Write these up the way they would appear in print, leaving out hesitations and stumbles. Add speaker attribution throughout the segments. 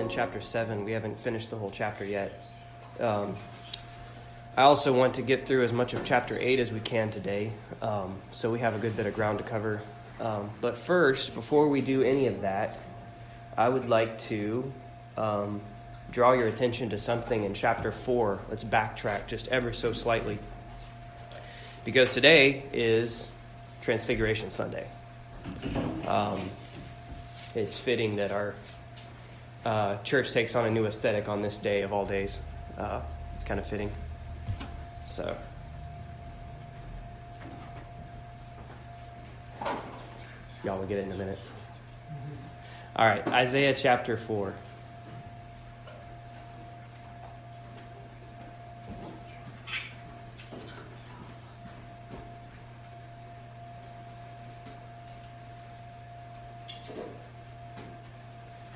Speaker 1: Chapter 7. We haven't finished the whole chapter yet. I also want to get through as much of chapter 8 as we can today, so we have a good bit of ground to cover. But first, before we do any of that, I would like to draw your attention to something in chapter 4. Let's backtrack just ever so slightly, because today is Transfiguration Sunday. It's fitting that our church takes on a new aesthetic on this day of all days. It's kind of fitting. So, y'all will get it in a minute. All right, Isaiah chapter 4.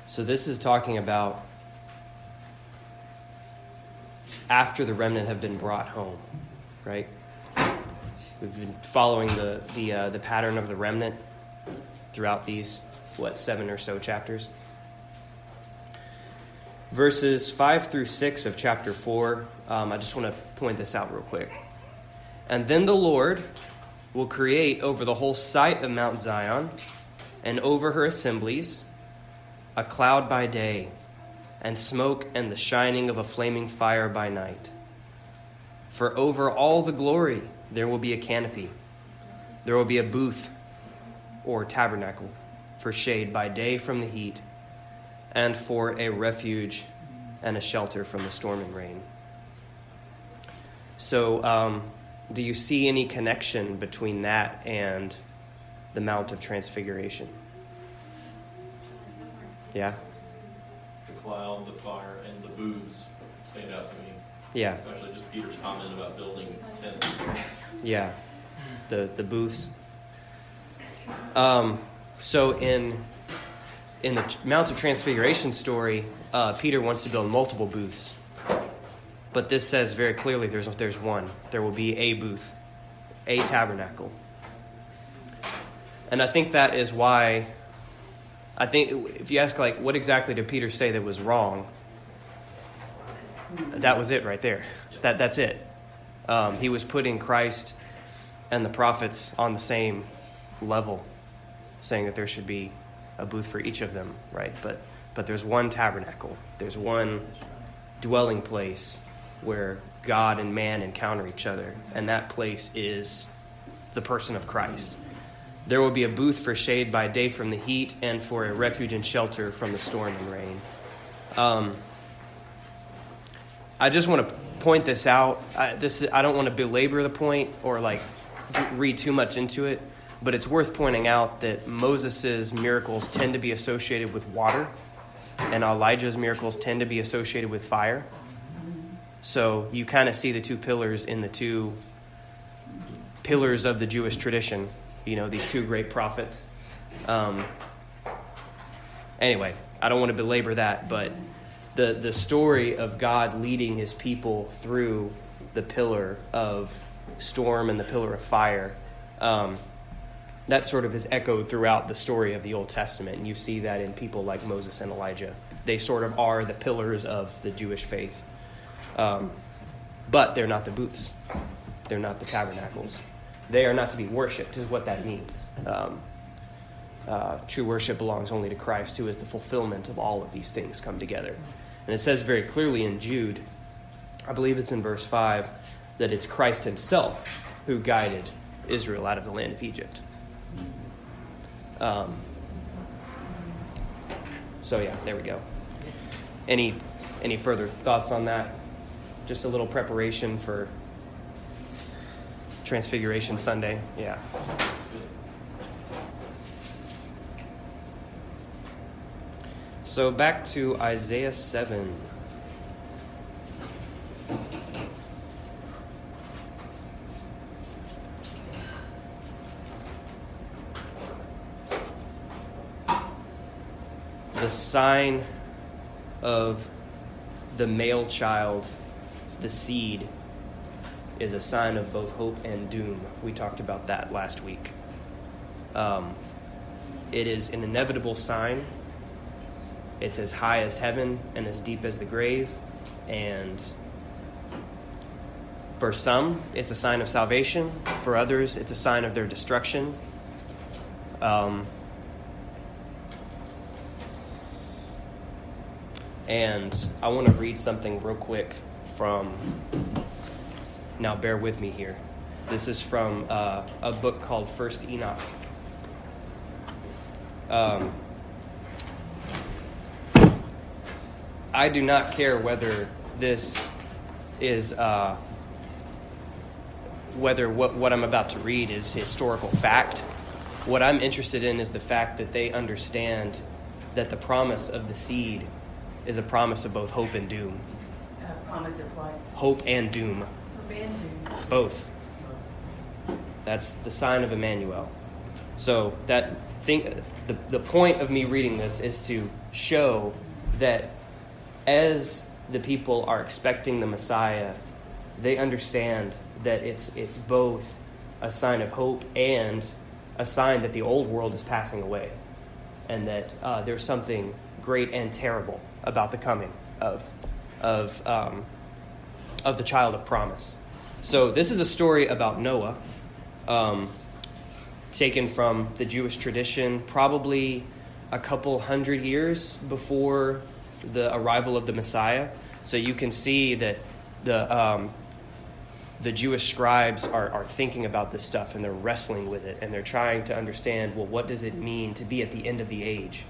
Speaker 1: So this is talking about after the remnant have been brought home, right? We've been following the pattern of the remnant throughout these, 7 or so chapters. Verses 5 through 6 of chapter 4, I just want to point this out real quick. And then the Lord will create over the whole site of Mount Zion and over her assemblies a cloud by day, and smoke and the shining of a flaming fire by night. For over all the glory there will be a canopy. There will be a booth or tabernacle for shade by day from the heat, and for a refuge and a shelter from the storm and rain. So, do you see any connection between that and the Mount of Transfiguration? Yeah?
Speaker 2: The cloud, the fire, and the booths stand out to me.
Speaker 1: Yeah.
Speaker 2: Especially just Peter's comment about building tents.
Speaker 1: Yeah. The booths. So in the Mount of Transfiguration story, Peter wants to build multiple booths. But this says very clearly there's one. There will be a booth, a tabernacle. And I think that is why, I think if you ask, what exactly did Peter say that was wrong? That was it right there. That's it. He was putting Christ and the prophets on the same level, saying that there should be a booth for each of them, right? But there's one tabernacle. There's one dwelling place where God and man encounter each other, and that place is the person of Christ. There will be a booth for shade by day from the heat, and for a refuge and shelter from the storm and rain. I just want to point this out. I don't want to belabor the point or read too much into it, but it's worth pointing out that Moses' miracles tend to be associated with water, and Elijah's miracles tend to be associated with fire. So you kind of see the two pillars in the two pillars of the Jewish tradition. These two great prophets. Anyway, I don't want to belabor that, but the story of God leading his people through the pillar of storm and the pillar of fire, that sort of is echoed throughout the story of the Old Testament. And you see that in people like Moses and Elijah. They sort of are the pillars of the Jewish faith. But they're not the booths. They're not the tabernacles. They are not to be worshipped, is what that means. True worship belongs only to Christ, who is the fulfillment of all of these things come together. And it says very clearly in Jude, I believe it's in verse 5, that it's Christ himself who guided Israel out of the land of Egypt. So yeah, there we go. Any further thoughts on that? Just a little preparation for Transfiguration Sunday. Yeah. So back to Isaiah 7. the sign of the male child, the seed, is a sign of both hope and doom. We talked about that last week. It is an inevitable sign. It's as high as heaven and as deep as the grave. And for some, it's a sign of salvation. For others, it's a sign of their destruction. And I want to read something real quick from, now bear with me here. This is from a book called First Enoch. I do not care whether this is, whether what I'm about to read is historical fact. What I'm interested in is the fact that they understand that the promise of the seed is a promise of both hope and doom.
Speaker 3: Promise of what?
Speaker 1: Hope and doom.
Speaker 3: Hope and doom.
Speaker 1: Both. That's the sign of Emmanuel. So that the point of me reading this is to show that as the people are expecting the Messiah, they understand that it's both a sign of hope and a sign that the old world is passing away, and that there's something great and terrible about the coming of the child of promise. So this is a story about Noah, taken from the Jewish tradition, probably a couple hundred years before the arrival of the Messiah. So you can see that the Jewish scribes are thinking about this stuff, and they're wrestling with it, and they're trying to understand, well, what does it mean to be at the end of the age?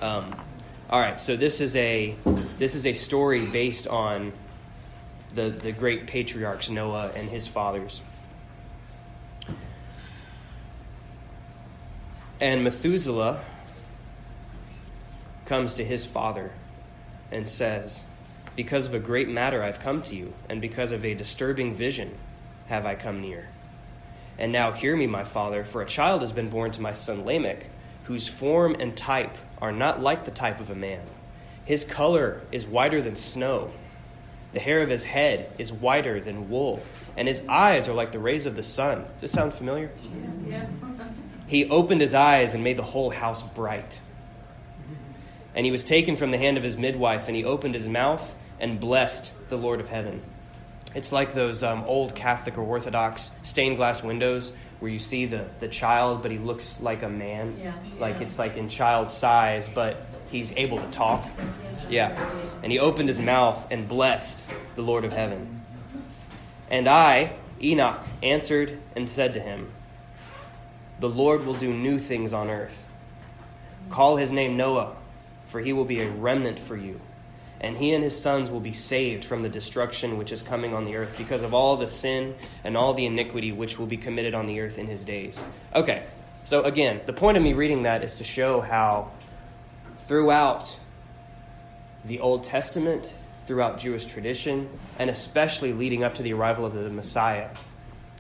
Speaker 1: All right, so this is a story based on the great patriarchs Noah and his fathers. And Methuselah comes to his father and says, "Because of a great matter I've come to you, and because of a disturbing vision have I come near. And now hear me, my father, for a child has been born to my son Lamech, whose form and type are not like the type of a man. His color is whiter than snow. The hair of his head is whiter than wool, and his eyes are like the rays of the sun." Does this sound familiar?
Speaker 3: Yeah.
Speaker 1: He opened his eyes and made the whole house bright. And he was taken from the hand of his midwife, and he opened his mouth and blessed the Lord of heaven. It's like those old Catholic or Orthodox stained glass windows where you see the child, but he looks like a man.
Speaker 3: Yeah.
Speaker 1: Like it's like in child size, but he's able to talk. Yeah. And he opened his mouth and blessed the Lord of heaven. And I, Enoch, answered and said to him, "The Lord will do new things on earth. Call his name Noah, for he will be a remnant for you. And he and his sons will be saved from the destruction which is coming on the earth because of all the sin and all the iniquity which will be committed on the earth in his days." Okay, so again, the point of me reading that is to show how throughout the Old Testament, throughout Jewish tradition, and especially leading up to the arrival of the Messiah,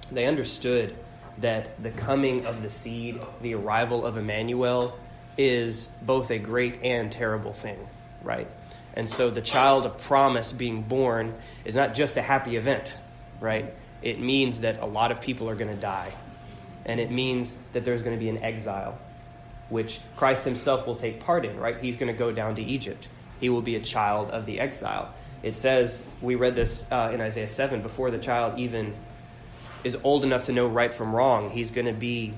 Speaker 1: they understood that the coming of the seed, the arrival of Emmanuel, is both a great and terrible thing, right? And so the child of promise being born is not just a happy event, right? It means that a lot of people are going to die. And it means that there's going to be an exile, which Christ himself will take part in, right? He's going to go down to Egypt. He will be a child of the exile. It says, we read this in Isaiah 7, before the child even is old enough to know right from wrong, he's going to be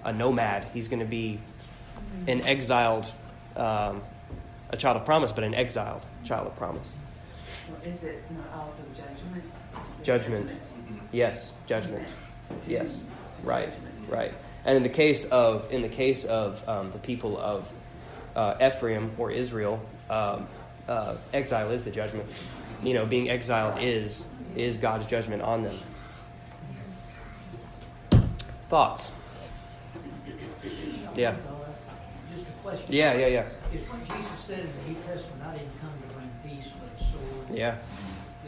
Speaker 1: a nomad. He's going to be an exiled, a child of promise, but an exiled child of promise.
Speaker 3: Well, is it not also judgment?
Speaker 1: Judgment. Yes, judgment. Yes, right, right. And in the case of the people of Ephraim or Israel, exile is the judgment. You know, being exiled is God's judgment on them. Thoughts? Yeah.
Speaker 4: Just a question.
Speaker 1: Yeah.
Speaker 4: Is what Jesus said in the New Testament, "I didn't come to bring peace but a sword"?
Speaker 1: Yeah.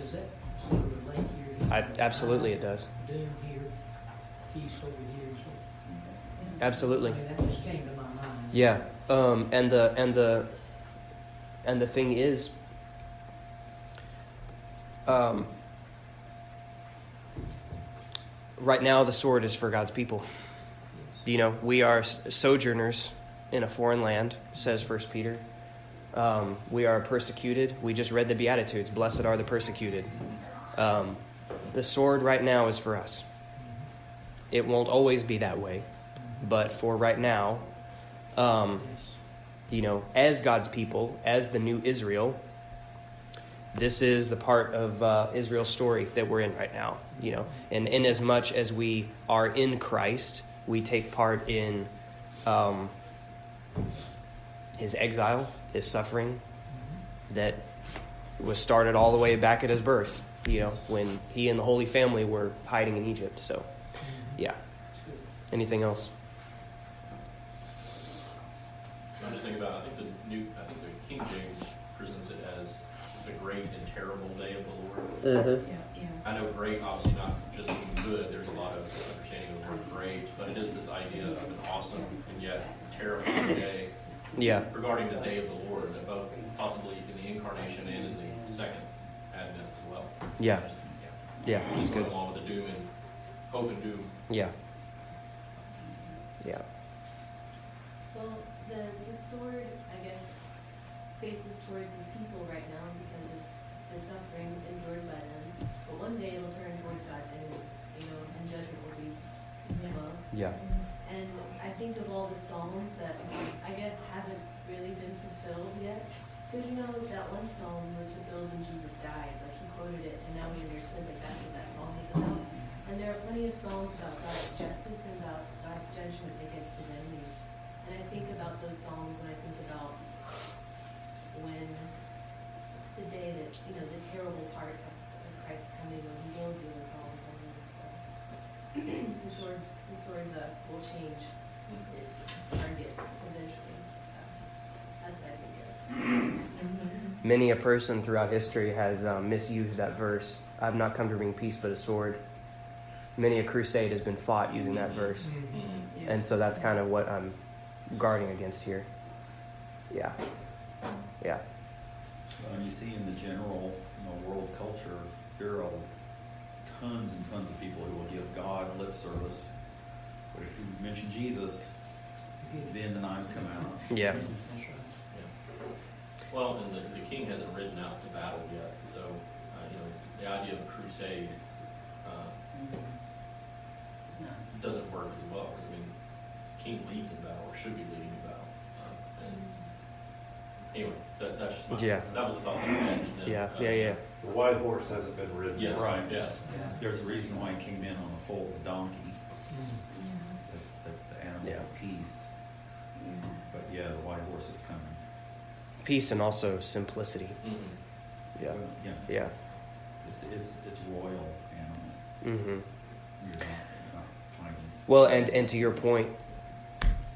Speaker 4: Does that sort of relate here?
Speaker 1: Absolutely it does.
Speaker 4: Doom here, peace over here. So,
Speaker 1: Absolutely.
Speaker 4: I mean, that just came to my mind.
Speaker 1: Yeah. And the And the thing is, right now the sword is for God's people. You know, we are sojourners in a foreign land, says 1 Peter. We are persecuted. We just read the Beatitudes. Blessed are the persecuted. The sword right now is for us. It won't always be that way. But for right now, you know, as God's people, as the new Israel, this is the part of Israel's story that we're in right now. You know, and in as much as we are in Christ, we take part in his exile, his suffering, that was started all the way back at his birth, you know, when he and the Holy Family were hiding in Egypt. So, yeah. Anything else?
Speaker 2: I'm just thinking about, I think the King James presents it as the great and terrible day of the Lord.
Speaker 1: Mm-hmm.
Speaker 3: Yeah.
Speaker 2: I know great, obviously not just meaning good, there's a lot of understanding of the word great, but it is this idea of an awesome and yet terrifying day.
Speaker 1: Yeah.
Speaker 2: Regarding the day of the Lord, that both possibly in the incarnation and in the second advent as well.
Speaker 1: Yeah.
Speaker 2: Just,
Speaker 1: Yeah, that's
Speaker 2: just going
Speaker 1: good.
Speaker 2: along with the doom and hope and doom.
Speaker 1: Yeah. Yeah.
Speaker 5: Well, the sword, I guess, faces towards his people right now because of the suffering endured by them. But one day it'll turn towards God's enemies, you know, and judgment will be above.
Speaker 1: Yeah.
Speaker 5: And I think of all the psalms that I guess haven't really been fulfilled yet. Because, you know, that one psalm was fulfilled when Jesus died. Like, he quoted it, and now we understood that that's what that psalm is about. And there are plenty of psalms about God's justice and about God's judgment against his enemies. And I think about those psalms when I think about when the day that, you know, the terrible part of Christ's coming when he will deal with all his enemies. So the sword's will change its target eventually. That's what I think of.
Speaker 1: Many a person throughout history has misused that verse. I've not come to bring peace but a sword. Many a crusade has been fought using that verse.
Speaker 3: Yeah.
Speaker 1: And so that's kind of what I'm guarding against here. Yeah. Yeah.
Speaker 6: And you see in the general, world culture, there are tons and tons of people who will give God lip service. But if you mention Jesus, then the knives come out.
Speaker 1: Yeah.
Speaker 4: That's right.
Speaker 2: Well, and the king hasn't ridden out to battle yet, so the idea of a crusade
Speaker 3: No.
Speaker 2: doesn't work as well. Because the king leads in battle, or should be leading in battle. And anyway, that's just my,
Speaker 1: Yeah.
Speaker 2: that was the thought that I had. Just then.
Speaker 1: Yeah.
Speaker 7: The white horse hasn't been ridden.
Speaker 2: Yes.
Speaker 6: Right.
Speaker 2: Yes.
Speaker 6: There's a reason why he came in on the foal of a donkey. That's the animal
Speaker 1: Yeah.
Speaker 6: of peace.
Speaker 3: Yeah.
Speaker 6: But yeah, the white horse is coming.
Speaker 1: Peace and also simplicity.
Speaker 2: Mm-hmm.
Speaker 1: Yeah.
Speaker 6: Well, yeah.
Speaker 1: Yeah.
Speaker 6: It's royal animal.
Speaker 1: Mm-hmm.
Speaker 6: You're not fighting.
Speaker 1: Well, and to your point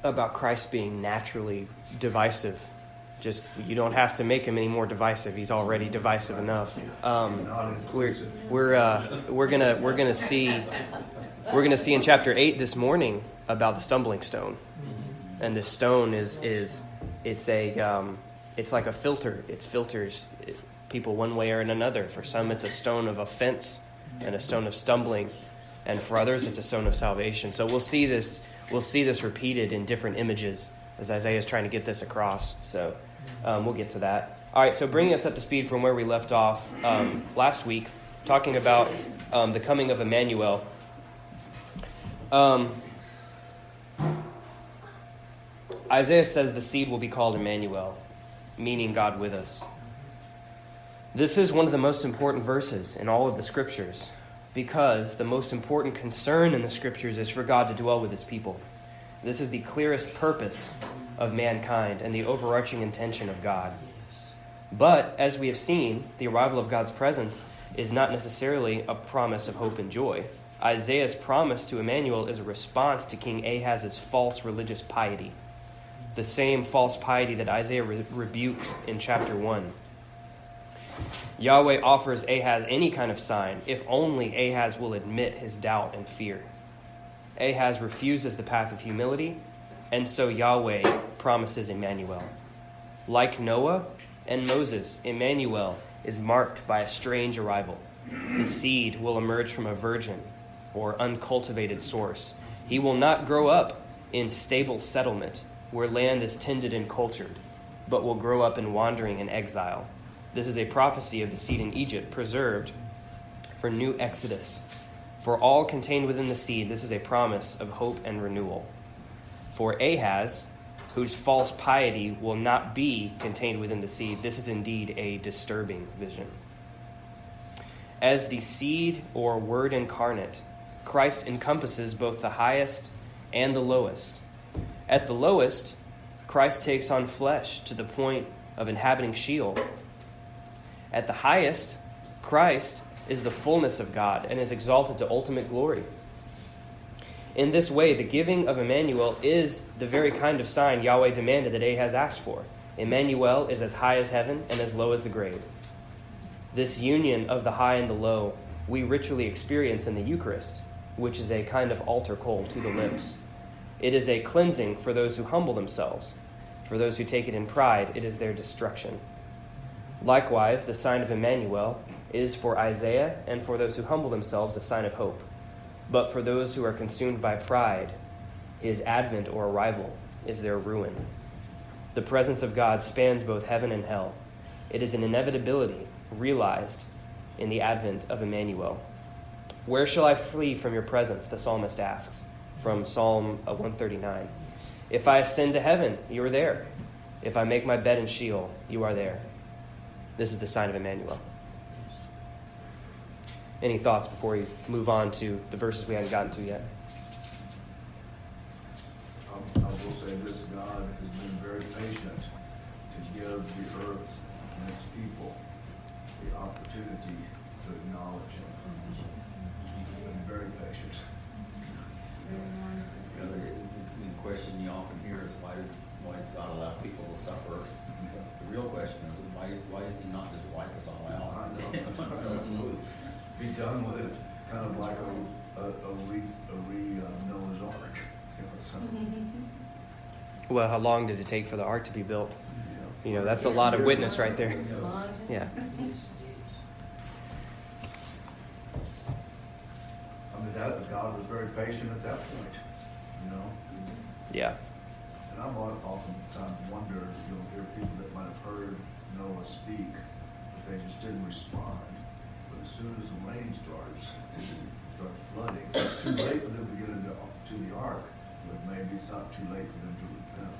Speaker 1: about Christ being naturally divisive, just you don't have to make him any more divisive. He's already divisive enough. We're gonna see in chapter 8 this morning about the stumbling stone, and this stone it's like a filter. It filters people one way or another. For some, it's a stone of offense and a stone of stumbling, and for others, it's a stone of salvation. So we'll see this repeated in different images as Isaiah is trying to get this across. So we'll get to that. All right. So bringing us up to speed from where we left off last week, talking about the coming of Emmanuel. Isaiah says the seed will be called Emmanuel, meaning God with us. This is one of the most important verses in all of the scriptures, because the most important concern in the scriptures is for God to dwell with his people. This is the clearest purpose of mankind and the overarching intention of God. But, as we have seen, the arrival of God's presence is not necessarily a promise of hope and joy. Isaiah's promise to Emmanuel is a response to King Ahaz's false religious piety, the same false piety that Isaiah rebuked in chapter 1. Yahweh offers Ahaz any kind of sign if only Ahaz will admit his doubt and fear. Ahaz refuses the path of humility, and so Yahweh promises Emmanuel. Like Noah, and Moses, Emmanuel, is marked by a strange arrival. The seed will emerge from a virgin or uncultivated source. He will not grow up in stable settlement where land is tended and cultured, but will grow up in wandering and exile. This is a prophecy of the seed in Egypt, preserved for new exodus. For all contained within the seed, this is a promise of hope and renewal. For Ahaz, whose false piety will not be contained within the seed, this is indeed a disturbing vision. As the seed or word incarnate, Christ encompasses both the highest and the lowest. At the lowest, Christ takes on flesh to the point of inhabiting Sheol. At the highest, Christ is the fullness of God and is exalted to ultimate glory. In this way, the giving of Emmanuel is the very kind of sign Yahweh demanded that Ahaz asked for. Emmanuel is as high as heaven and as low as the grave. This union of the high and the low we ritually experience in the Eucharist, which is a kind of altar coal to the lips. It is a cleansing for those who humble themselves. For those who take it in pride, it is their destruction. Likewise, the sign of Emmanuel is for Isaiah and for those who humble themselves a sign of hope. But for those who are consumed by pride, his advent or arrival is their ruin. The presence of God spans both heaven and hell. It is an inevitability realized in the advent of Emmanuel. Where shall I flee from your presence, the psalmist asks, from Psalm 139. If I ascend to heaven, you are there. If I make my bed in Sheol, you are there. This is the sign of Emmanuel. Any thoughts before we move on to the verses we haven't gotten to yet?
Speaker 8: I will say this: God has been very patient to give the earth and its people the opportunity to acknowledge Him. He's been very patient.
Speaker 6: The question you often hear is why does God allow people to suffer? The real question is why does He not just wipe us all out?
Speaker 8: Be done with it, kind of like a Noah's Ark. So,
Speaker 1: Well, how long did it take for the ark to be built?
Speaker 8: yeah.
Speaker 1: You know, that's a lot of witness right there.
Speaker 5: Long time.
Speaker 1: Yeah.
Speaker 8: I mean, that God was very patient at that point, you know.
Speaker 1: Yeah.
Speaker 8: And I've oftentimes wondered, hear people that might have heard Noah speak, but they just didn't respond. But as soon as the rain starts flooding, it's too late for them to get to the ark, but maybe it's not too late for them to repent.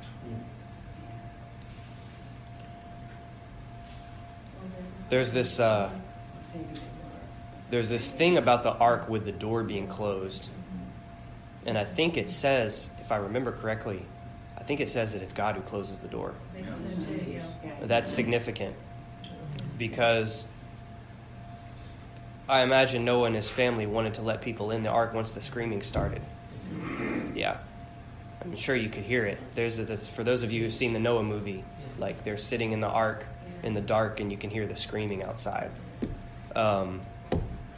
Speaker 1: There's this thing about the ark with the door being closed. And I think it says, if I remember correctly, I think it says that it's God who closes the door.
Speaker 5: Makes sense, yeah.
Speaker 1: That's significant because I imagine Noah and his family wanted to let people in the ark once the screaming started. Yeah. I'm sure you could hear it. There's this, for those of you who've seen the Noah movie, like they're sitting in the ark in the dark and you can hear the screaming outside.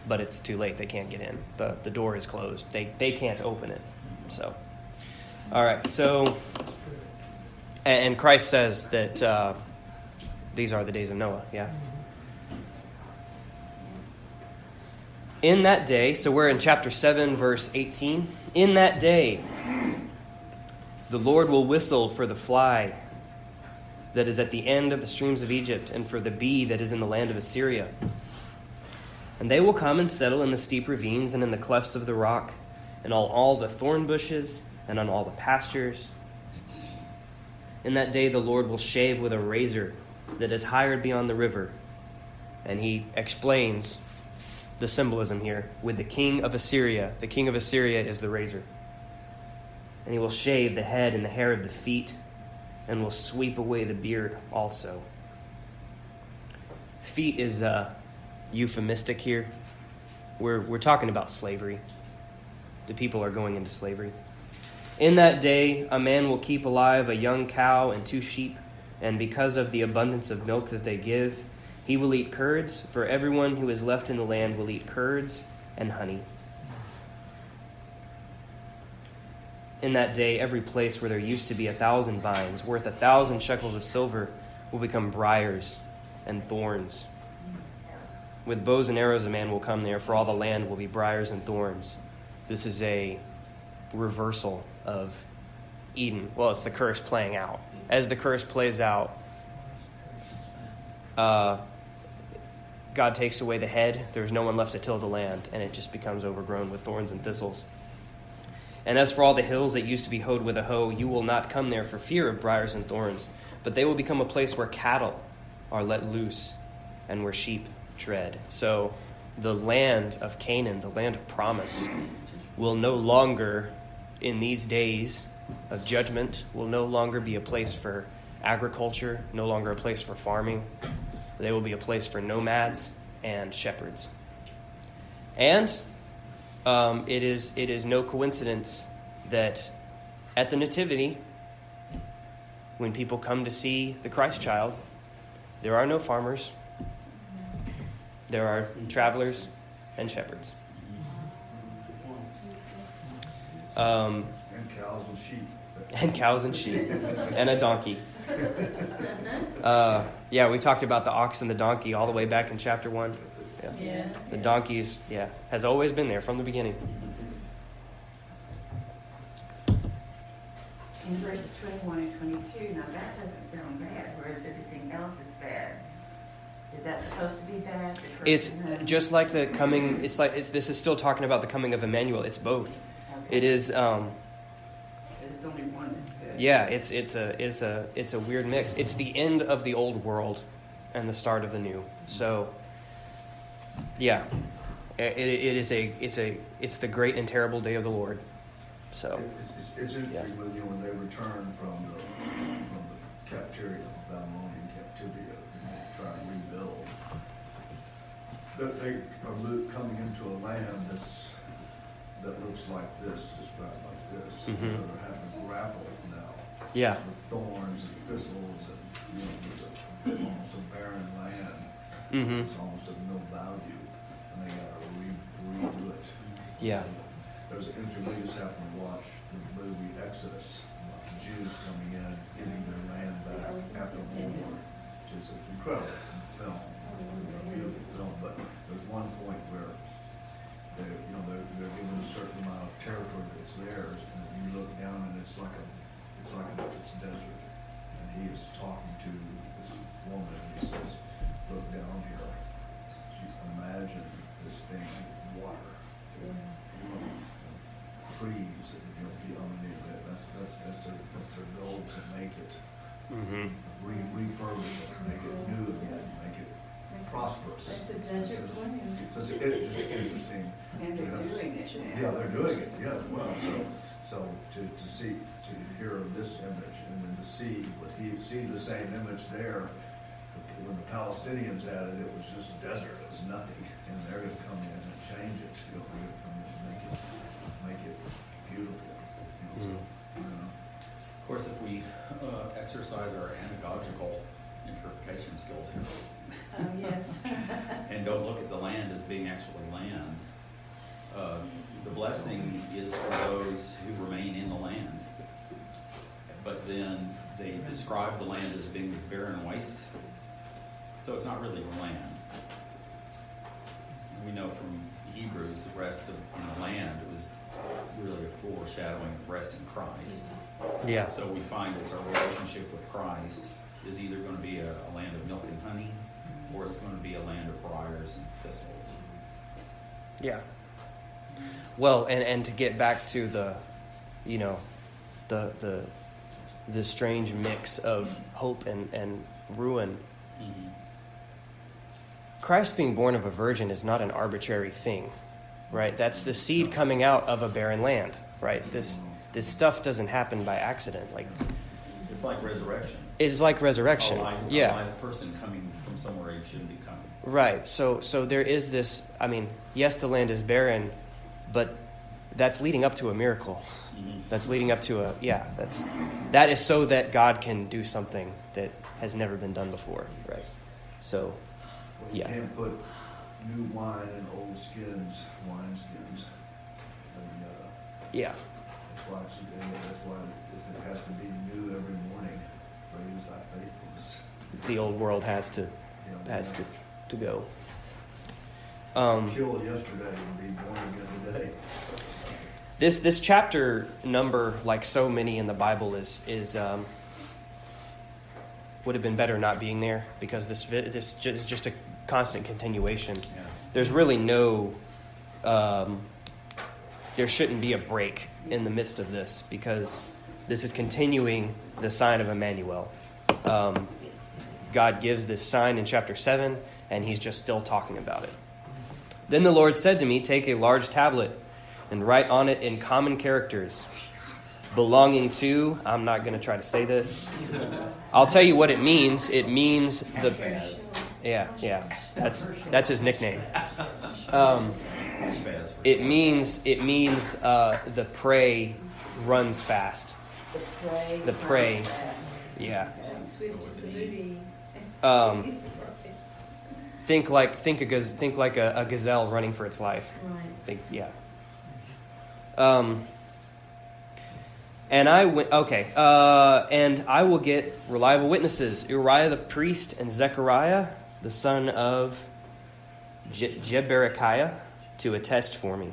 Speaker 1: But it's too late. They can't get in. The door is closed. They can't open it. So, all right. So, and Christ says that these are the days of Noah. Yeah. In that day, so we're in chapter 7, verse 18. In that day, the Lord will whistle for the fly that is at the end of the streams of Egypt and for the bee that is in the land of Assyria. And they will come and settle in the steep ravines and in the clefts of the rock, and on all the thorn bushes and on all the pastures. In that day the Lord will shave with a razor that is hired beyond the river. And he explains the symbolism here with the king of Assyria. The king of Assyria is the razor. And he will shave the head and the hair of the feet and will sweep away the beard also. Feet is euphemistic here. We're talking about slavery. The people are going into slavery. In that day, a man will keep alive a young cow and 2 sheep, and because of the abundance of milk that they give, he will eat curds, for everyone who is left in the land will eat curds and honey. In that day, every place where there used to be 1,000 vines, worth 1,000 shekels of silver, will become briars and thorns. With bows and arrows a man will come there, for all the land will be briars and thorns. This is a reversal of Eden. Well, it's the curse playing out. As the curse plays out, God takes away the head. There's no one left to till the land, and it just becomes overgrown with thorns and thistles. And as for all the hills that used to be hoed with a hoe, you will not come there for fear of briars and thorns, but they will become a place where cattle are let loose and where sheep tread. So the land of Canaan, the land of promise, will no longer, in these days of judgment, will no longer be a place for agriculture, no longer a place for farming. They will be a place for nomads and shepherds. And it is no coincidence that at the Nativity, when people come to see the Christ child, there are no farmers. There are travelers and shepherds.
Speaker 8: And cows and sheep.
Speaker 1: And cows and sheep. And a donkey. Yeah, we talked about the ox and the donkey all the way back in chapter 1. Yeah.
Speaker 3: Yeah.
Speaker 1: The donkeys, has always been there from the beginning.
Speaker 9: In verses 21 and 22, now that doesn't sound bad, whereas everything else is bad. Is that supposed to be bad?
Speaker 1: It's just like the coming. This is still talking about the coming of Emmanuel. It's both.
Speaker 9: Okay.
Speaker 1: It is.
Speaker 9: There's only one that's good.
Speaker 1: Yeah. It's a weird mix. It's the end of the old world, and the start of the new. So. Yeah. It's the great and terrible day of the Lord. So.
Speaker 8: It's interesting when they return from the captivity, Babylonian captivity, and they try to rebuild, that they are coming into a land that looks like this, described like this.
Speaker 1: Mhm.
Speaker 8: So they're having to grapple now
Speaker 1: Yeah.
Speaker 8: with thorns and thistles, and there's almost a barren land.
Speaker 1: Mm-hmm.
Speaker 8: It's almost of no value, and they got to redo it.
Speaker 1: Yeah.
Speaker 8: There's an interesting, we just happened to watch the movie Exodus, about the Jews coming in, getting their land back after the war, which is an incredible film, a beautiful film, but there's one point where they're given a certain amount of territory that's theirs, and you look down and it's desert. And he is talking to this woman, and he says, look down here, you imagine this thing, water. Trees, that's their goal, to make it
Speaker 1: Mm-hmm.
Speaker 8: refurbish it, make it new again, make it prosperous.
Speaker 3: Like the desert plan.
Speaker 8: So it's just interesting.
Speaker 9: And they're
Speaker 8: to have-
Speaker 9: doing it now.
Speaker 8: Yeah, they're doing it, yeah, as well. So to hear this image, and then to see the same image there. When the Palestinians had it, it was just desert, it was nothing, and they're going to come in and change it. They're going to come in and make it beautiful.
Speaker 6: Of course, if we exercise our anagogical interpretation skills here,
Speaker 3: Oh, yes.
Speaker 6: and don't look at the land as being actually land, the blessing is for those who remain in the land. But then they describe the land as being this barren waste. So it's not really land. We know from Hebrews the rest of the land was really a foreshadowing of rest in Christ.
Speaker 1: Yeah.
Speaker 6: So we find that our relationship with Christ is either going to be a land of milk and honey, or it's going to be a land of briars and thistles.
Speaker 1: Yeah. Well, and to get back to the strange mix of hope and ruin,
Speaker 6: Mm-hmm.
Speaker 1: Christ being born of a virgin is not an arbitrary thing, right? That's the seed coming out of a barren land, right? This stuff doesn't happen by accident. Like,
Speaker 6: It's like resurrection.
Speaker 1: it's like resurrection.
Speaker 6: A live person coming from somewhere he shouldn't be coming.
Speaker 1: Right. So there is this. I mean, yes, the land is barren, but that's leading up to a miracle.
Speaker 6: Mm-hmm.
Speaker 1: That's leading up to that is so that God can do something that has never been done before. Right. So,
Speaker 8: Well, you
Speaker 1: yeah.
Speaker 8: can't put new wine in old wineskins. And,
Speaker 1: Yeah.
Speaker 8: that's why it has to be new every morning. Praise thy faithfulness.
Speaker 1: the old world has to go.
Speaker 8: Killed yesterday and be born again today.
Speaker 1: This chapter number, like so many in the Bible, is would have been better not being there, because this is just a constant continuation.
Speaker 6: Yeah.
Speaker 1: There's really no, there shouldn't be a break in the midst of this, because this is continuing the sign of Emmanuel. God gives this sign in chapter 7, and he's just still talking about it. Then the Lord said to me, "Take a large tablet and write on it in common characters, belonging to," I'm not going to try to say this. I'll tell you what it means. It means yeah, that's his nickname. It means the prey runs fast. The prey, yeah.
Speaker 3: Swift is the movie.
Speaker 1: Think like a gazelle running for its life.
Speaker 5: Right.
Speaker 1: And I went, okay, and I will get reliable witnesses, Uriah the priest and Zechariah, the son of Jeberechiah, to attest for me.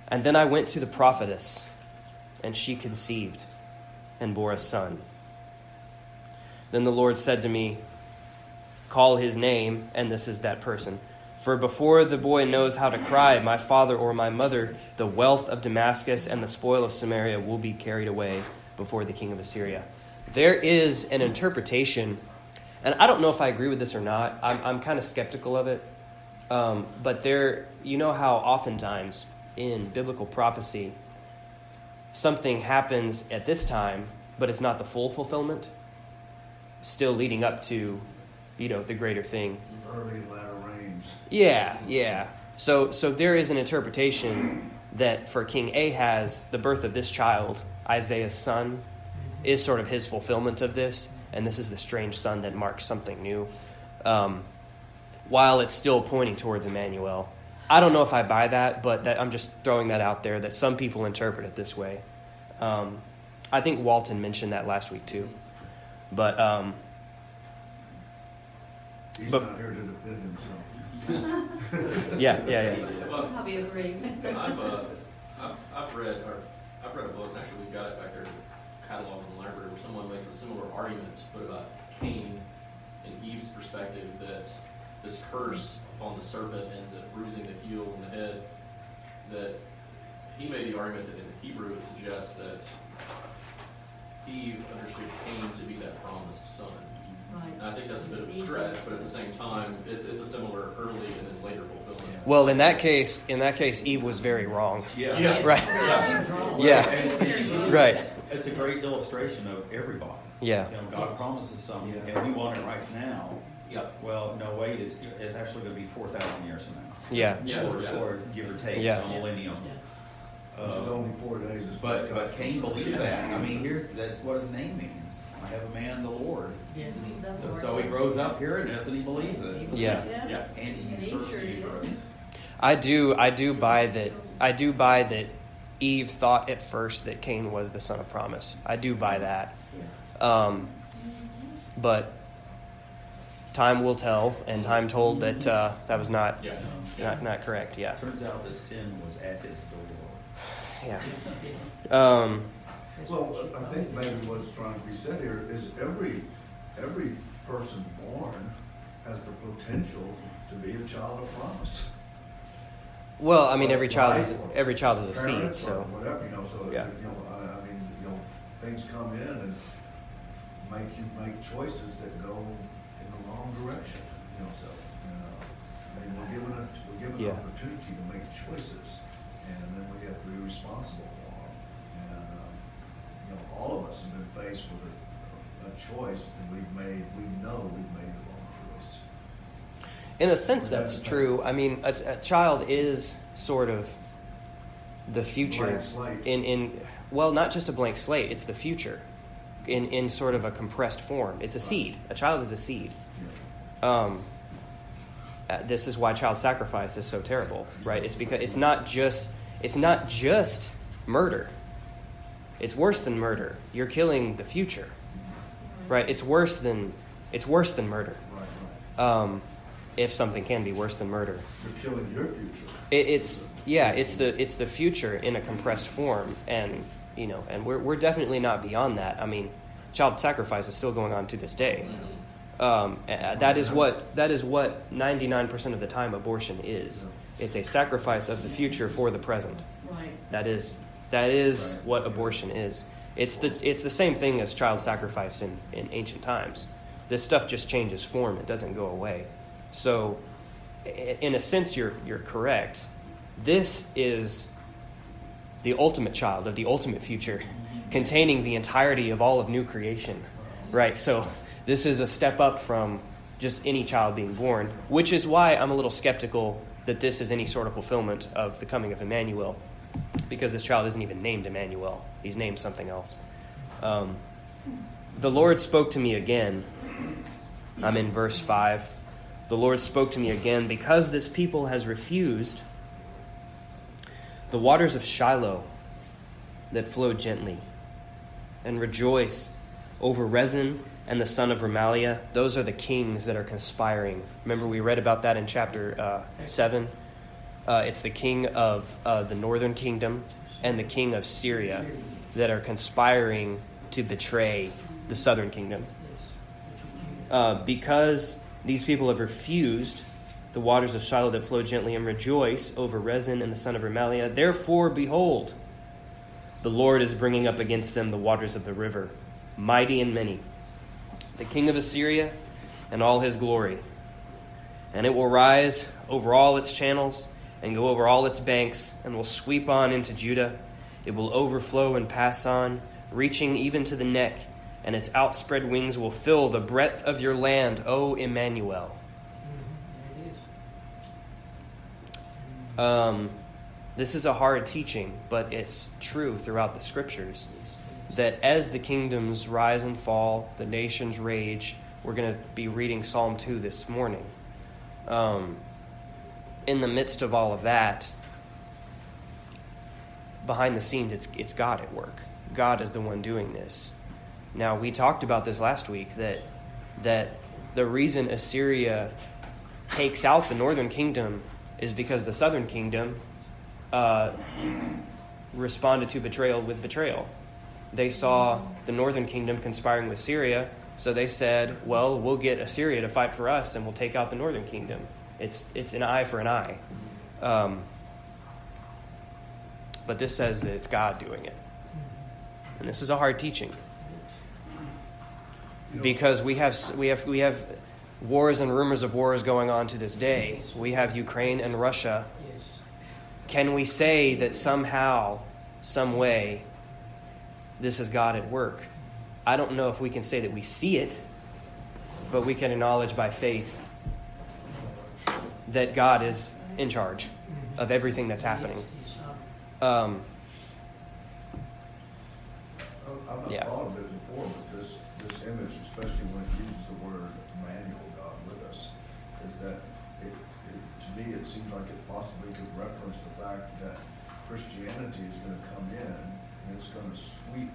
Speaker 1: And then I went to the prophetess, and she conceived and bore a son. Then the Lord said to me, "Call his name," and this is that person, "for before the boy knows how to cry, my father or my mother, the wealth of Damascus and the spoil of Samaria will be carried away before the king of Assyria." There is an interpretation, and I don't know if I agree with this or not. I'm kind of skeptical of it. But there, you know how oftentimes in biblical prophecy, something happens at this time, but it's not the full fulfillment, still leading up to, the greater thing.
Speaker 8: Early and latter rains.
Speaker 1: Yeah. So there is an interpretation that for King Ahaz, the birth of this child, Isaiah's son, is sort of his fulfillment of this, and this is the strange son that marks something new, while it's still pointing towards Emmanuel. I don't know if I buy that, but I'm just throwing that out there, that some people interpret it this way. I think Walton mentioned that last week too. But
Speaker 8: He's not here to defend himself.
Speaker 1: yeah.
Speaker 3: I'll be agreeing.
Speaker 2: I've read a book, and actually we've got it back there, catalog in the library, where someone makes a similar argument, but about Cain and Eve's perspective, that this curse upon the serpent and the bruising the heel and the head, that he made the argument that in Hebrew it suggests that Eve understood Cain to be that promised son.
Speaker 3: Right.
Speaker 2: And I think that's a bit of a stretch, but at the same time, it's a similar early and then later fulfillment.
Speaker 1: Well, in that case, Eve was very wrong.
Speaker 6: Yeah.
Speaker 1: Right.
Speaker 6: Yeah.
Speaker 1: Right.
Speaker 6: It's a great illustration of everybody.
Speaker 1: Yeah.
Speaker 6: God promises something, and we want it right now.
Speaker 2: Yeah.
Speaker 6: Well, no, wait, it's actually going to be 4,000 years from now.
Speaker 1: Yeah.
Speaker 6: Or give or take,
Speaker 1: Yeah.
Speaker 6: a millennium.
Speaker 8: Which is only 4 days.
Speaker 6: But Cain believes that. I mean, that's what his name means. I have a man, the Lord.
Speaker 4: Yeah.
Speaker 6: So he grows up hearing this and he believes it.
Speaker 1: Yeah.
Speaker 6: And he usurps the Hebrews.
Speaker 1: I do buy that Eve thought at first that Cain was the son of promise. I do buy that. But time will tell, and time told that that was not correct. Yeah.
Speaker 6: Turns out that sin was at his door.
Speaker 1: Yeah.
Speaker 8: Well, I think maybe what's trying to be said here is every person born has the potential to be a child of promise.
Speaker 1: Well, I mean, every child is a seed.
Speaker 8: Parents or
Speaker 1: So
Speaker 8: whatever, so
Speaker 1: Yeah.
Speaker 8: I mean, things come in and make you make choices that go in the wrong direction. I mean, we're given
Speaker 1: Yeah.
Speaker 8: an opportunity to make choices, and then we have to be responsible for them. And all of us have been faced with a choice, and we know we've made the wrong choice.
Speaker 1: in a sense, that's true. I mean, a child is sort of the future.
Speaker 8: Blank slate.
Speaker 1: Well, not just a blank slate. It's the future in sort of a compressed form. It's a seed. A child is a seed. This is why child sacrifice is so terrible, right? It's because it's not just murder. It's worse than murder. You're killing the future. right? It's worse than murder.
Speaker 8: Right, right.
Speaker 1: If something can be worse than murder,
Speaker 8: You're killing your future.
Speaker 1: it's the future in a compressed form, and we're definitely not beyond that. I mean, child sacrifice is still going on to this day. That is what 99% of the time abortion is. It's a sacrifice of the future for the present.
Speaker 3: Right.
Speaker 1: That is
Speaker 6: Right.
Speaker 1: what abortion is. It's the same thing as child sacrifice in ancient times. This stuff just changes form. It doesn't go away. So, in a sense, you're correct. This is the ultimate child of the ultimate future, containing the entirety of all of new creation, right? So this is a step up from just any child being born, which is why I'm a little skeptical that this is any sort of fulfillment of the coming of Emmanuel, because this child isn't even named Emmanuel. He's named something else. The Lord spoke to me again. I'm in verse 5. The Lord spoke to me again, because this people has refused the waters of Shiloh that flow gently, and rejoice over Rezin and the son of Remaliah. Those are the kings that are conspiring. Remember, we read about that in chapter 7. It's the king of the northern kingdom and the king of Syria that are conspiring to betray the southern kingdom. Because these people have refused the waters of Shiloh that flow gently, and rejoice over Rezin and the son of Remaliah. Therefore, behold, the Lord is bringing up against them the waters of the river, mighty and many, the king of Assyria and all his glory. And it will rise over all its channels and go over all its banks, and will sweep on into Judah. It will overflow and pass on, reaching even to the neck, and its outspread wings will fill the breadth of your land, O Emmanuel. This is a hard teaching, but it's true throughout the scriptures, that as the kingdoms rise and fall, the nations rage. We're going to be reading Psalm 2 this morning. In the midst of all of that, behind the scenes, it's God at work. God is the one doing this. Now, we talked about this last week, that the reason Assyria takes out the northern kingdom is because the southern kingdom responded to betrayal with betrayal. They saw the northern kingdom conspiring with Syria, so they said, well, we'll get Assyria to fight for us and we'll take out the northern kingdom. It's an eye for an eye. But this says that it's God doing it. And this is a hard teaching. Because we have wars and rumors of wars going on to this day. We have Ukraine and Russia. Can we say that somehow, some way, this is God at work? I don't know if we can say that we see it, but we can acknowledge by faith that God is in charge of everything that's happening.
Speaker 8: I've not
Speaker 1: Yeah.
Speaker 8: thought of it before, but this image, especially when it uses the word Emmanuel, God with us, is that to me it seems like it possibly could reference the fact that Christianity is going to come in and it's going to sweep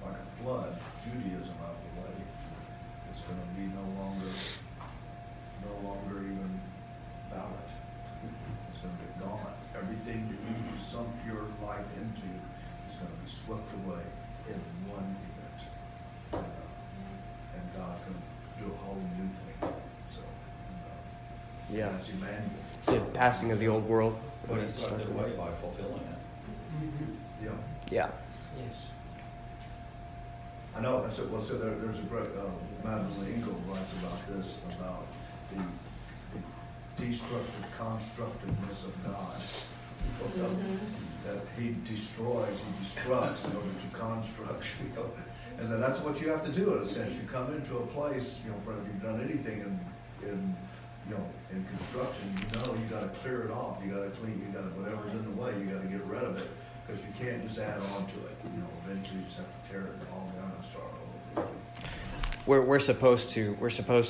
Speaker 8: like a flood Judaism out of the way. It's going to be no longer even valid. It's going to be gone. Everything that you sunk your life into is going to be swept away in one event. And God's going to do a whole new thing. So,
Speaker 1: Yeah.
Speaker 8: that's Emmanuel.
Speaker 1: It's the passing of the old world.
Speaker 6: But it's not their way by fulfilling it.
Speaker 8: Yeah.
Speaker 1: Yeah.
Speaker 4: Yes.
Speaker 8: I know. That's it. Well, so there's a great, Madeline Engel writes about this, about the destructive constructiveness of God. That he destroys, he destructs in order to construct. And then that's what you have to do in a sense. You come into a place, if you've done anything in construction, you got to clear it off. You got to clean. You got to whatever's in the way. You got to get rid of it because you can't just add on to it. Eventually you just have to tear it all down and start all over.
Speaker 1: We're supposed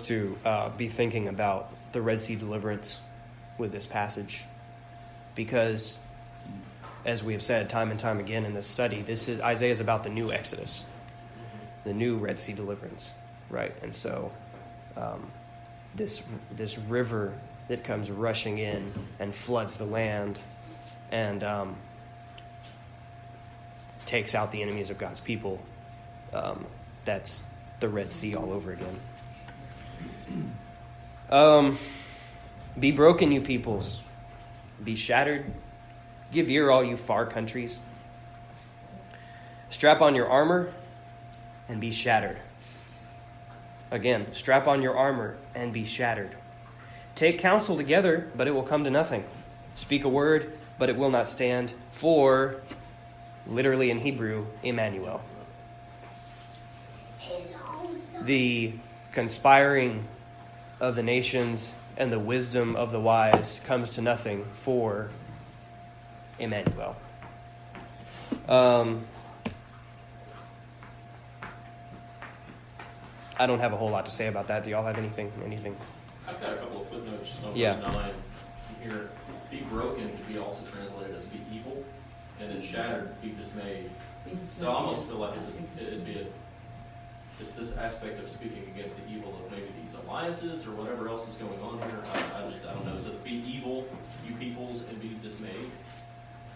Speaker 1: to be thinking about the Red Sea deliverance with this passage, because, as we have said time and time again in this study, Isaiah is about the new Exodus, the new Red Sea deliverance. right? And so this river that comes rushing in and floods the land and takes out the enemies of God's people, that's the Red Sea all over again. Be broken, you peoples. Be shattered. Give ear, all you far countries. Strap on your armor and be shattered. Again, strap on your armor and be shattered. Take counsel together, but it will come to nothing. Speak a word, but it will not stand. For, literally in Hebrew, Emmanuel. The conspiring of the nations and the wisdom of the wise comes to nothing for Emmanuel. I don't have a whole lot to say about that. Do y'all have anything?
Speaker 2: I've got a couple of footnotes just on
Speaker 1: Yeah.
Speaker 2: verse 9 here. Be broken could be also translated as be evil, and then shattered, be dismayed. So I almost feel like it's this aspect of speaking against the evil of maybe these alliances or whatever else is going on here. I don't know. So be evil, you peoples, and be dismayed.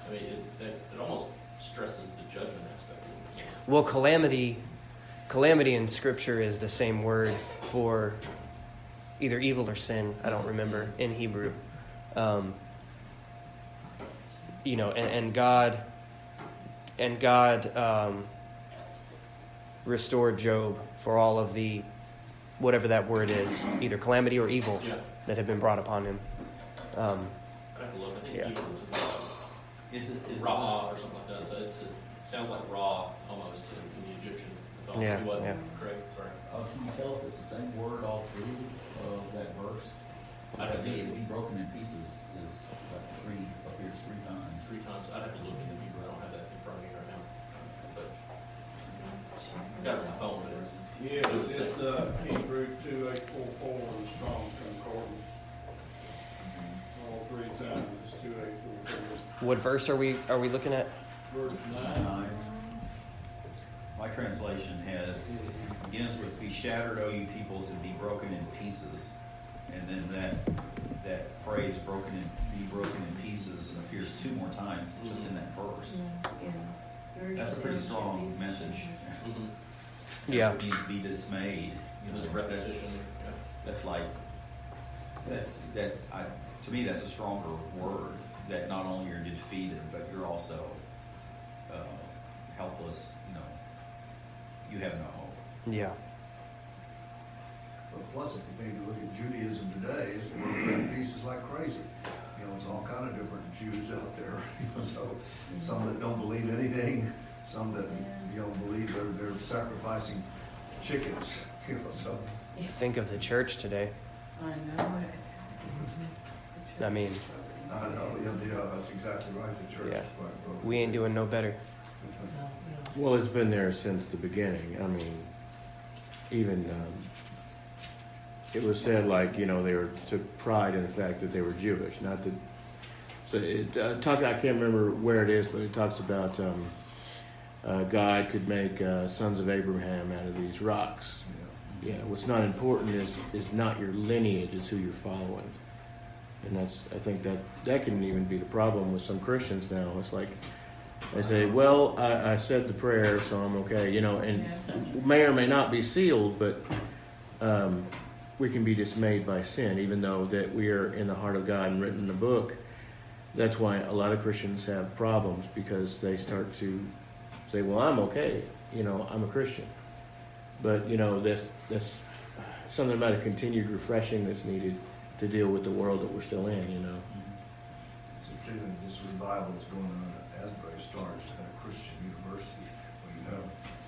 Speaker 2: I mean, it almost stresses the judgment aspect of it.
Speaker 1: Well, calamity in Scripture is the same word for either evil or sin. I don't remember in Hebrew. And God restored Job for all of the, whatever that word is, either calamity or evil
Speaker 2: Yeah.
Speaker 1: that had been brought upon him.
Speaker 2: I'd have to look. I think
Speaker 1: Yeah.
Speaker 2: evil is
Speaker 6: Is it
Speaker 2: Ra or something like that. So it sounds like Ra almost in the Egyptian mythology.
Speaker 1: Yeah,
Speaker 2: What?
Speaker 1: yeah.
Speaker 2: Correct. Sorry.
Speaker 10: Can you tell if it's the same word all through that verse?
Speaker 2: I don't know.
Speaker 10: Be broken in pieces is appears 3 times.
Speaker 2: 3 times. I'd have to look in the Hebrew. I don't have that in front of me right now. But I've got it on my phone, but it's
Speaker 11: Hebrew 2844 in Strong Concordance. All 3 times it's 2844.
Speaker 1: What verse are we looking at?
Speaker 11: Verse 9.
Speaker 6: My translation begins with "Be shattered, O you peoples, and be broken in pieces," and then that phrase "be broken in pieces" appears 2 more times just in that verse. That's a pretty strong message.
Speaker 2: mm-hmm.
Speaker 1: Yeah.
Speaker 6: It means be dismayed.
Speaker 2: There's repetition.
Speaker 6: That's like to me that's a stronger word, that not only are you defeated, but you're also helpless. You have no hope.
Speaker 1: Yeah.
Speaker 8: But plus, if you think, you look at Judaism today, it's broken in pieces like crazy. It's all kind of different Jews out there. So some that don't believe anything, some that believe they're sacrificing chickens. So
Speaker 1: Think of the church today.
Speaker 9: I know it.
Speaker 1: I mean,
Speaker 8: I know, that's exactly right. The church
Speaker 1: Yeah.
Speaker 8: is quite broken.
Speaker 1: we ain't doing no better.
Speaker 11: Well, it's been there since the beginning. I mean, even it was said they took pride in the fact that they were Jewish. Not that. So I can't remember where it is, but it talks about God could make sons of Abraham out of these rocks. Yeah. What's not important is not your lineage; it's who you're following. And I think that can even be the problem with some Christians now. It's like they say, well, I said the prayer, so I'm okay, and may or may not be sealed, but we can be dismayed by sin, even though that we are in the heart of God and written in the book. That's why a lot of Christians have problems, because they start to say, well, I'm okay, I'm a Christian. But, that's something about a continued refreshing that's needed to deal with the world that we're still in,
Speaker 8: It's interesting, this revival that's going on at Asbury starts at a Christian university, where you have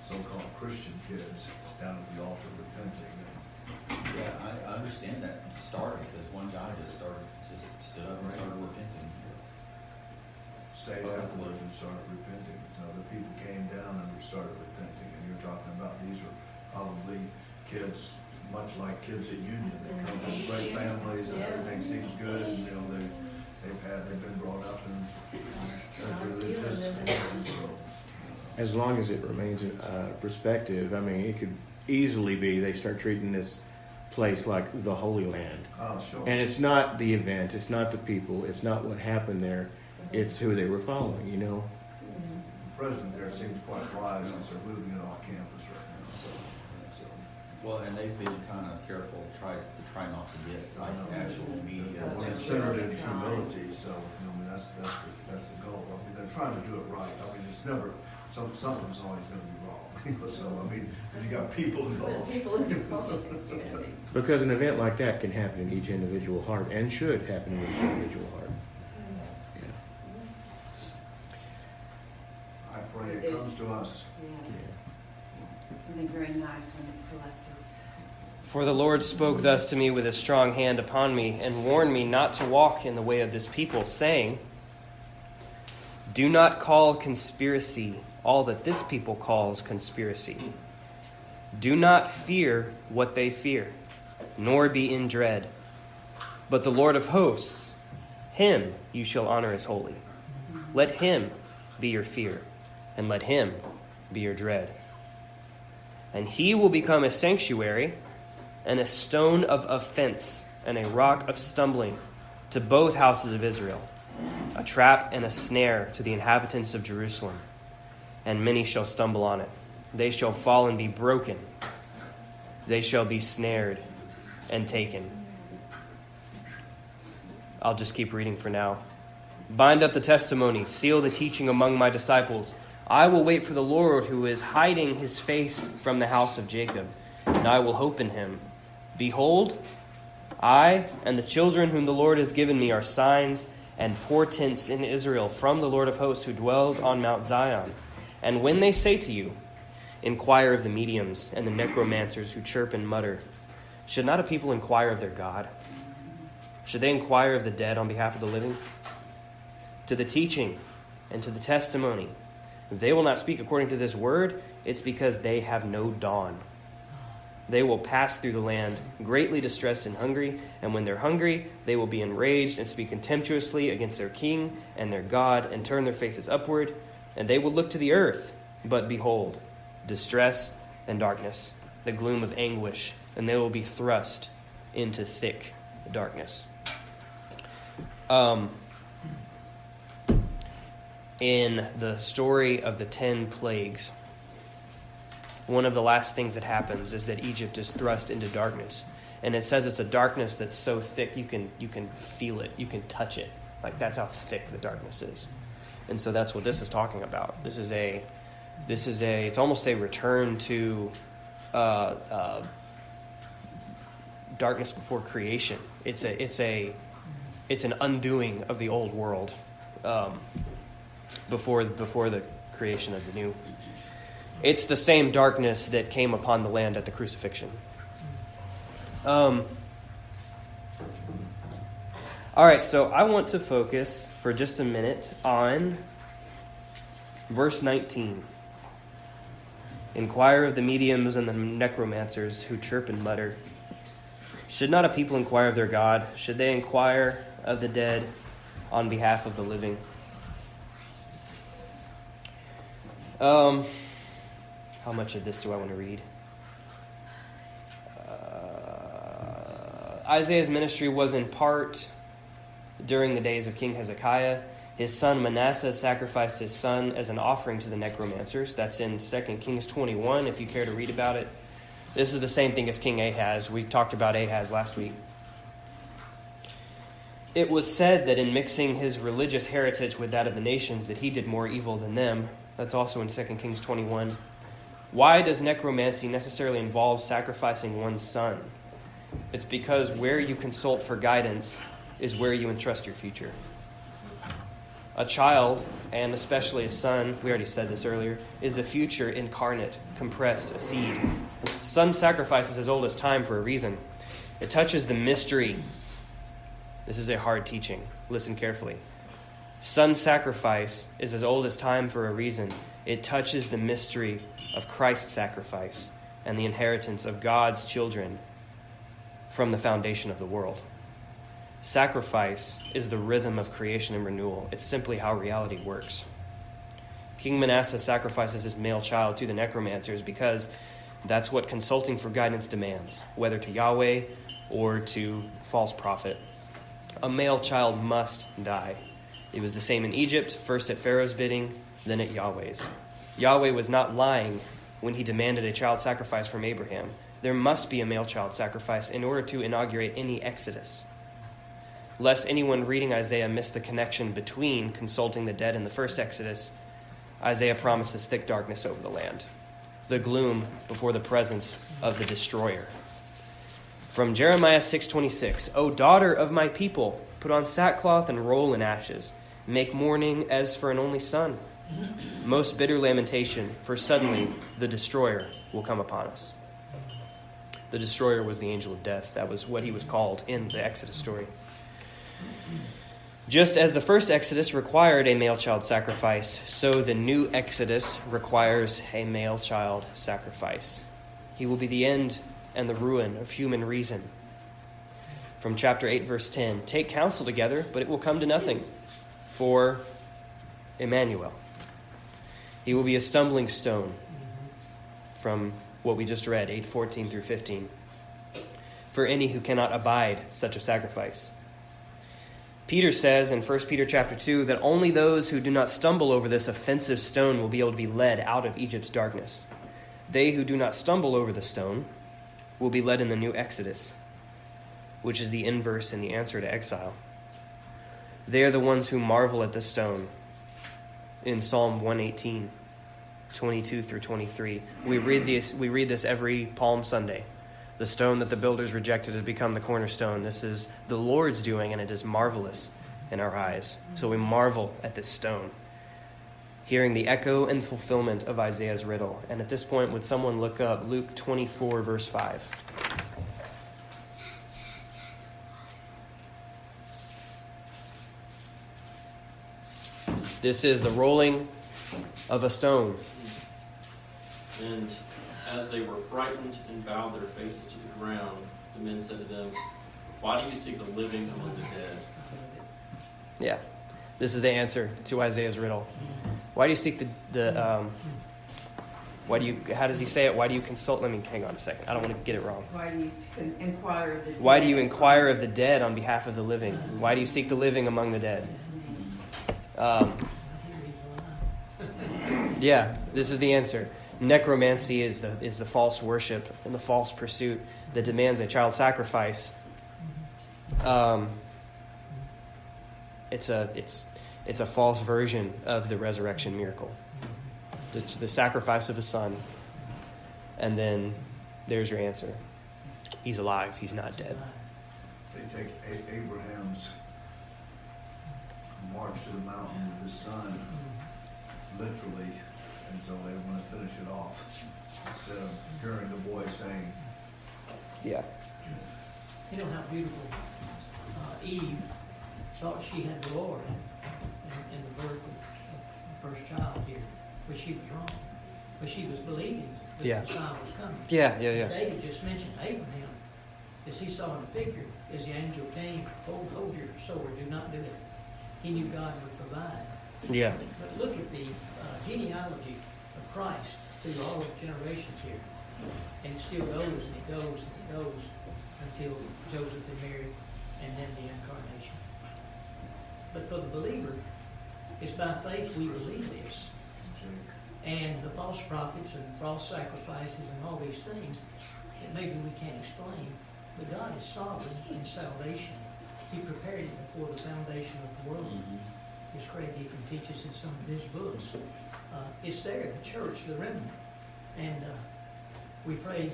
Speaker 8: so-called Christian kids down at the altar repenting.
Speaker 10: Yeah, I understand that started because one guy just stood up and started repenting.
Speaker 8: Stayed afterwards and started repenting. Other people came down and we started repenting. And you're talking about these are probably kids, much like kids at Union. They come from great families and everything seems good. And, they've been brought up in religious.
Speaker 11: As long as it remains perspective, I mean, easily be they start treating this place like the Holy Land.
Speaker 8: Oh, sure.
Speaker 11: And it's not the event, it's not the people, it's not what happened there, it's who they were following, you know?
Speaker 8: The president there seems quite wise as they're moving it off campus right now, so.
Speaker 10: Well, and they've been kind of careful, try not to get
Speaker 8: I know.
Speaker 10: actual media.
Speaker 8: When it's centered in humility, so, I mean, that's the goal. I mean, they're trying to do it right. I mean, it's never, something's always gonna be wrong. So, I mean, if you got people involved.
Speaker 3: People involved.
Speaker 11: Because an event like that can happen in each individual heart, and should happen in each individual heart. Yeah.
Speaker 8: I pray it comes to us.
Speaker 9: Yeah, something very nice when it's collective.
Speaker 1: For the Lord spoke thus to me with a strong hand upon me, and warned me not to walk in the way of this people, saying, do not call conspiracy all that this people calls conspiracy. Do not fear what they fear, nor be in dread. But the Lord of hosts, him you shall honor as holy. Let him be your fear, and let him be your dread. And he will become a sanctuary, and a stone of offense, and a rock of stumbling to both houses of Israel, a trap and a snare to the inhabitants of Jerusalem. And many shall stumble on it. They shall fall and be broken. They shall be snared and taken. I'll just keep reading for now. Bind up the testimony, seal the teaching among my disciples. I will wait for the Lord, who is hiding his face from the house of Jacob, and I will hope in him. Behold, I and the children whom the Lord has given me are signs and portents in Israel from the Lord of hosts, who dwells on Mount Zion. And when they say to you, inquire of the mediums and the necromancers who chirp and mutter, should not a people inquire of their God? Should they inquire of the dead on behalf of the living? To the teaching and to the testimony, if they will not speak according to this word, it's because they have no dawn. They will pass through the land, greatly distressed and hungry, and when they're hungry, they will be enraged and speak contemptuously against their king and their God, and turn their faces upward, and they will look to the earth, but behold, distress and darkness, the gloom of anguish, and they will be thrust into thick darkness. In the story of the 10 plagues, one of the last things that happens is that Egypt is thrust into darkness. And it says it's a darkness that's so thick you can feel it, you can touch it. Like, that's how thick the darkness is. And so that's what this is talking about. It's almost a return to darkness before creation. It's an undoing of the old world before the creation of the new. It's the same darkness that came upon the land at the crucifixion. All right, so I want to focus for just a minute on verse 19. Inquire of the mediums and the necromancers who chirp and mutter. Should not a people inquire of their God? Should they inquire of the dead on behalf of the living? How much of this do I want to read? Isaiah's ministry was in part during the days of King Hezekiah. His son Manasseh sacrificed his son as an offering to the necromancers. That's in 2 Kings 21, if you care to read about it. This is the same thing as King Ahaz. We talked about Ahaz last week. It was said that in mixing his religious heritage with that of the nations, that he did more evil than them. That's also in 2 Kings 21. Why does necromancy necessarily involve sacrificing one's son? It's because where you consult for guidance is where you entrust your future. A child, and especially a son, we already said this earlier, is the future incarnate, compressed, a seed. Son sacrifice is as old as time for a reason. It touches the mystery. This is a hard teaching. Listen carefully. Son sacrifice is as old as time for a reason. It touches the mystery of Christ's sacrifice and the inheritance of God's children from the foundation of the world. Sacrifice is the rhythm of creation and renewal. It's simply how reality works. King Manasseh sacrifices his male child to the necromancers because That's what consulting for guidance demands, whether to Yahweh or to false prophet. A male child must die. It was the same in Egypt, first at Pharaoh's bidding, then at Yahweh's. Yahweh was not lying when he demanded a child sacrifice from Abraham. There must be a male child sacrifice in order to inaugurate any exodus. Lest anyone reading Isaiah miss the connection between consulting the dead and the first exodus, Isaiah promises thick darkness over the land, the gloom before the presence of the destroyer. From Jeremiah 6:26, O daughter of my people, put on sackcloth and roll in ashes. Make mourning as for an only son. Most bitter lamentation, for suddenly the destroyer will come upon us. The destroyer was the angel of death. That was what he was called in the Exodus story. Just as the first Exodus required a male child sacrifice, so the new Exodus requires a male child sacrifice. He will be the end and the ruin of human reason. From chapter 8, verse 10, take counsel together, but it will come to nothing. For Emmanuel, he will be a stumbling stone. From what we just read, 8:14 through 15. For any who cannot abide such a sacrifice. Peter says in 1 Peter chapter 2 that only those who do not stumble over this offensive stone will be able to be led out of Egypt's darkness. They who do not stumble over the stone will be led in the new Exodus, which is the inverse and the answer to exile. They are the ones who marvel at the stone. In Psalm 118, 22 through 23. We read this every Palm Sunday. The stone that the builders rejected has become the cornerstone. This is the Lord's doing, and it is marvelous in our eyes. So we marvel at this stone, hearing the echo and fulfillment of Isaiah's riddle. And at this point, would someone look up Luke 24, verse 5? This is the rolling of a stone.
Speaker 2: And as they were frightened and bowed their faces to the ground, the men said to them, Why do you seek the living among the dead?
Speaker 1: Yeah, this is the answer to Isaiah's riddle. Why do you seek how does he say it? Why do you consult? Let me hang on a second. I don't want to get it wrong.
Speaker 9: Why do you inquire of the dead?
Speaker 1: Why do you inquire of the dead on behalf of the living? Why do you seek the living among the dead? Yeah, this is the answer. Necromancy is the false worship and the false pursuit that demands a child sacrifice. It's a false version of the resurrection miracle. It's the sacrifice of a son, and then there's your answer. He's alive. He's not dead.
Speaker 8: They take Abraham's march to the mountain with his son, literally, and so they want to finish it off. Instead of hearing the boy saying,
Speaker 1: Yeah.
Speaker 4: You know how beautiful Eve thought she had the Lord in the birth of the first child here, but she was wrong. But she was believing that the Messiah was coming.
Speaker 1: Yeah.
Speaker 4: David just mentioned Abraham, as he saw in the figure, as the angel came, hold your sword, do not do it. He knew God would provide.
Speaker 1: Yeah.
Speaker 4: But look at the genealogy of Christ through all of generations here. And it still goes and it goes and it goes until Joseph and Mary and then the incarnation. But for the believer, it's by faith we believe this. And the false prophets and false sacrifices and all these things that maybe we can't explain, but God is sovereign in salvation. He prepared it before the foundation of the world. As Craig even teaches in some of his books. It's there, the church, the remnant. And we pray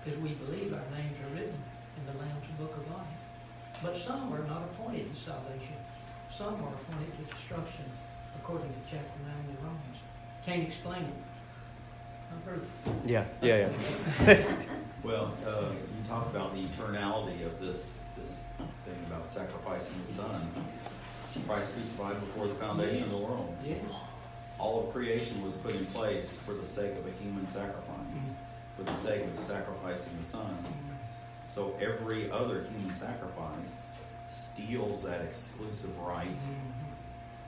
Speaker 4: as we believe our names are written in the Lamb's Book of Life. But some are not appointed to salvation. Some are appointed to destruction, according to chapter 9 of Romans. Can't explain it. Unproof.
Speaker 1: Yeah.
Speaker 6: Well, you talk about the eternality of this thing about sacrificing the Son. Christ crucified before the foundation of the world.
Speaker 4: Yes.
Speaker 6: All of creation was put in place for the sake of a human sacrifice, for the sake of sacrificing the Son. So every other human sacrifice steals that exclusive right.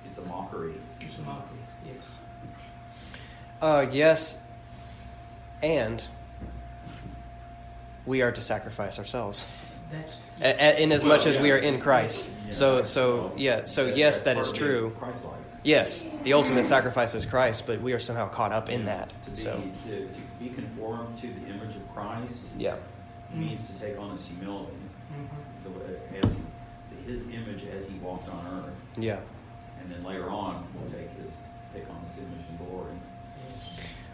Speaker 6: It's a mockery.
Speaker 4: It's a mockery, yes.
Speaker 1: Yes, and we are to sacrifice ourselves.
Speaker 4: That's,
Speaker 1: In as much as we are in Christ.
Speaker 6: Yeah.
Speaker 1: So yes,
Speaker 6: That's
Speaker 1: that
Speaker 6: part
Speaker 1: is
Speaker 6: of
Speaker 1: true.
Speaker 6: being Christ-like.
Speaker 1: Yes, the ultimate sacrifice is Christ, but we are somehow caught up in that.
Speaker 6: To be,
Speaker 1: So,
Speaker 6: to be conformed to the image of Christ
Speaker 1: yeah.
Speaker 6: means to take on his humility,
Speaker 4: mhm.
Speaker 6: as his image as he walked on earth,
Speaker 1: Yeah.
Speaker 6: and then later on we'll take on his image and glory.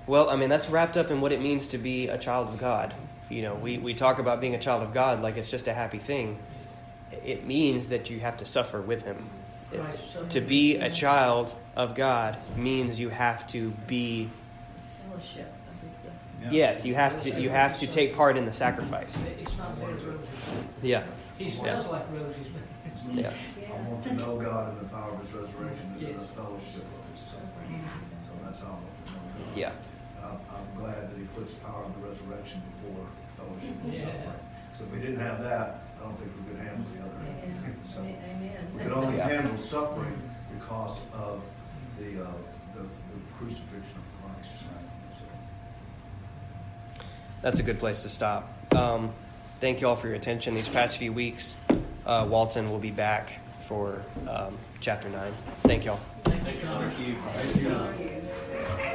Speaker 1: Well, I mean, that's wrapped up in what it means to be a child of God. You know, we talk about being a child of God like it's just a happy thing. It means that you have to suffer with him.
Speaker 4: Christ suffered.
Speaker 1: To be a child of God means you have to be,
Speaker 3: Fellowship of his
Speaker 1: yes, you have to take part in the sacrifice.
Speaker 4: It's not bed roses.
Speaker 1: Yeah.
Speaker 4: He smells like roses, but
Speaker 1: Yeah.
Speaker 8: I want to know God and the power of his resurrection and
Speaker 4: Yes.
Speaker 8: the fellowship of his suffering. So that's how I want to know God.
Speaker 1: Yeah.
Speaker 8: I'm glad that he puts power of the resurrection before fellowship of
Speaker 4: Yeah.
Speaker 8: suffering. So if we didn't have that, I don't think we could handle the other. So
Speaker 3: Amen.
Speaker 8: we could only
Speaker 1: Yeah.
Speaker 8: handle suffering because of the crucifixion of Christ. So,
Speaker 1: That's a good place to stop. Thank you all for your attention these past few weeks. Walton will be back for chapter 9. Thank you all.
Speaker 4: thank you.
Speaker 2: Thank you.
Speaker 6: Thank you.
Speaker 8: thank you.